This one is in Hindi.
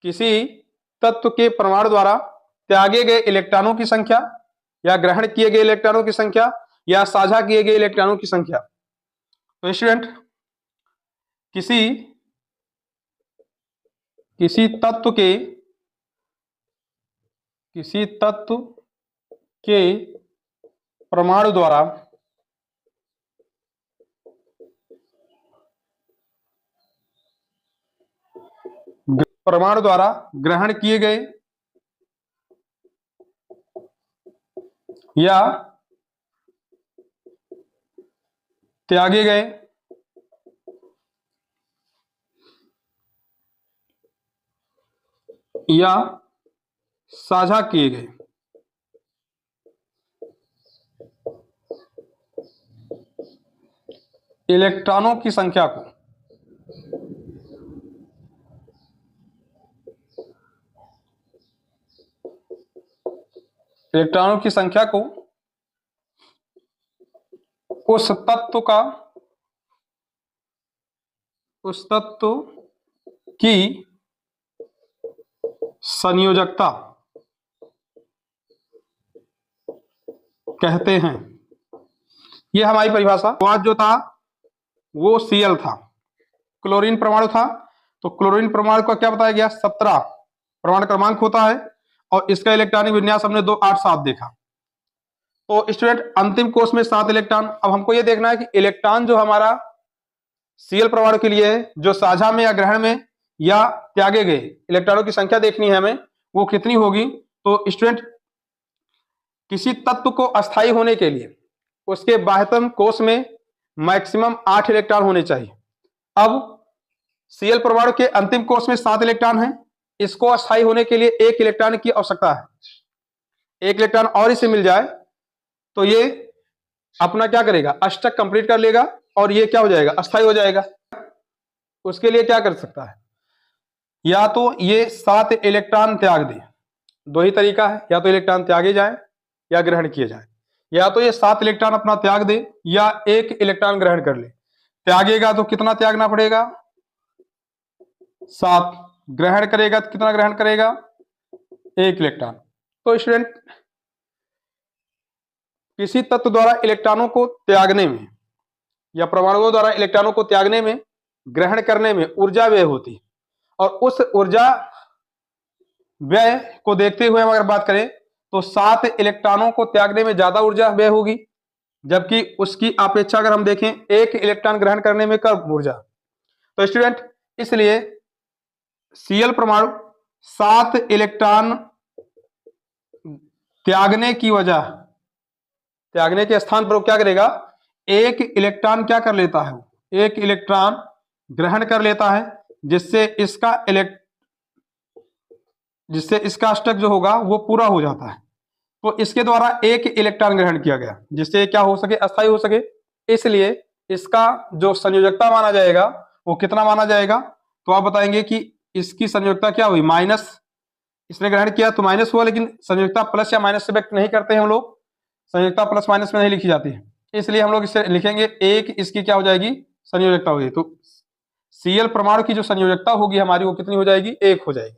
किसी तत्व के परमाणु द्वारा त्यागे गए इलेक्ट्रॉनों की संख्या या ग्रहण किए गए इलेक्ट्रॉनों की संख्या या साझा किए गए इलेक्ट्रॉनों की संख्या। तो स्टूडेंट किसी तत्व के परमाणु द्वारा ग्रहण किए गए या त्यागे गए या साझा किए गए इलेक्ट्रॉनों की संख्या को उस तत्व की संयोजकता कहते हैं। यह हमारी परिभाषा। आज जो था वो Cl था, क्लोरीन परमाणु था। तो क्लोरीन परमाणु का क्या बताया गया, 17 परमाणु क्रमांक होता है और इसका इलेक्ट्रॉनिक विन्यास हमने 2 8 7 देखा। तो स्टूडेंट अंतिम कोष में 7 इलेक्ट्रॉन। अब हमको ये देखना है कि इलेक्ट्रॉन जो हमारा Cl परमाणु के लिए है, जो साझा में या ग्रहण में या त्यागे गए इलेक्ट्रॉनों की संख्या देखनी है हमें, वो कितनी होगी। तो स्टूडेंट किसी तत्व को अस्थायी होने के लिए उसके बाह्यतम कोष में मैक्सिमम 8 इलेक्ट्रॉन होने चाहिए। अब Cl परमाणु के अंतिम कोष में 7 इलेक्ट्रॉन हैं, इसको अस्थायी होने के लिए 1 इलेक्ट्रॉन की आवश्यकता है। 1 इलेक्ट्रॉन और इसे मिल जाए तो ये अपना क्या करेगा, अष्टक कंप्लीट कर लेगा और ये क्या हो जाएगा, अस्थायी हो जाएगा। उसके लिए क्या कर सकता है, या तो ये 7 इलेक्ट्रॉन त्याग दे। 2 ही तरीका है, या तो इलेक्ट्रॉन त्यागे जाए या ग्रहण किए जाए। या तो ये 7 इलेक्ट्रॉन अपना त्याग दे या 1 इलेक्ट्रॉन ग्रहण कर ले। त्यागेगा तो कितना त्यागना पड़ेगा, 7। ग्रहण करेगा तो कितना ग्रहण करेगा, 1 इलेक्ट्रॉन। तो स्टूडेंट किसी तत्व द्वारा इलेक्ट्रॉनों को त्यागने में या परमाणुओं द्वारा इलेक्ट्रॉनों को त्यागने में, ग्रहण करने में ऊर्जा व्यय होती है। और उस ऊर्जा व्यय को देखते हुए हम अगर बात करें तो 7 इलेक्ट्रॉनों को त्यागने में ज्यादा ऊर्जा व्यय होगी, जबकि उसकी अपेक्षा अगर हम देखें 1 इलेक्ट्रॉन ग्रहण करने में कम ऊर्जा। तो स्टूडेंट इसलिए Cl परमाणु 7 इलेक्ट्रॉन त्यागने के स्थान पर वो क्या करेगा, 1 इलेक्ट्रॉन क्या कर लेता है, 1 इलेक्ट्रॉन ग्रहण कर लेता है, जिससे इसका अष्टक जो होगा वो पूरा हो जाता है। तो इसके द्वारा 1 इलेक्ट्रॉन ग्रहण किया गया, जिससे क्या हो सके, अस्थायी हो सके। इसलिए इसका जो संयोजकता माना जाएगा वो कितना माना जाएगा, तो आप बताएंगे कि इसकी संयोजकता क्या हुई, माइनस। इसने ग्रहण किया तो माइनस हुआ, लेकिन संयोजकता प्लस या माइनस से व्यक्त नहीं करते हैं हम लोग, संयोजकता प्लस माइनस में नहीं लिखी जाती है। इसलिए हम लोग इसे लिखेंगे 1, इसकी क्या हो जाएगी, संयोजकता हो जाएगी। तो Cl परमाणु की जो संयोजकता होगी हमारी वो कितनी हो जाएगी, 1 हो जाएगी।